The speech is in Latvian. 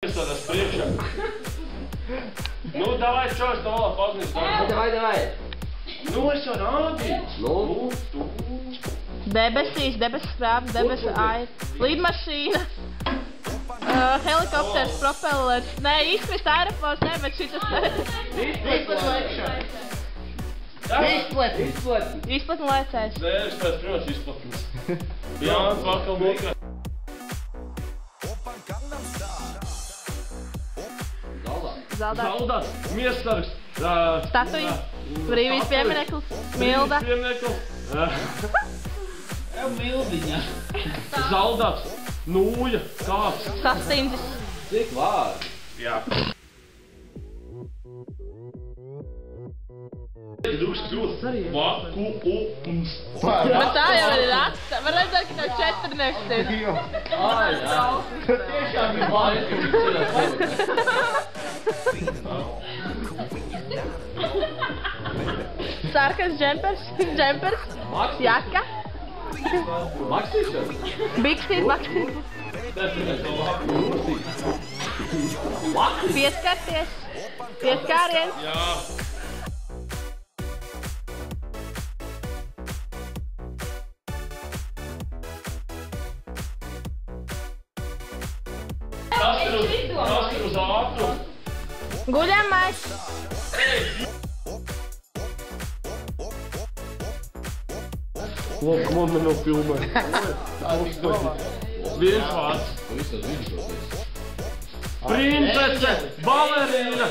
Sada sprieča. Nu, davai, čoš, tālāk paznīs. Davai. Nu, es jau rādīju. Nu, tu. Debesīs, debesu sprābs, debesu air, lidmašīna, helikopters, propellers. Nē, izkrist aeroports, ne, bet šitas ne. Izplatni lēcējs. Nē, es pēc protams izplatnis. Jānis vakal mokā. Zaldāts, miestargs. Statuja, brīvības piemineklis, Milda. Jau Mildiņa. Zaldāts, nūja, kāds. Sastindzis. cik vārdi? Jā. Vaku-u-ums. Bet tā jau ir raksta. Var redzēt, ka tev 4 nevis ir. Jā. Tiešām ir vārdi. Sarkas džempers, jaka. Maksīšana? Bikstīt, maksīt. Pieskarties. Pieskāriens. Jā. Tas ir uz ātrumu. Guļamais. Lūk, man nav filmē. Viens vārds. Princese, balerīna.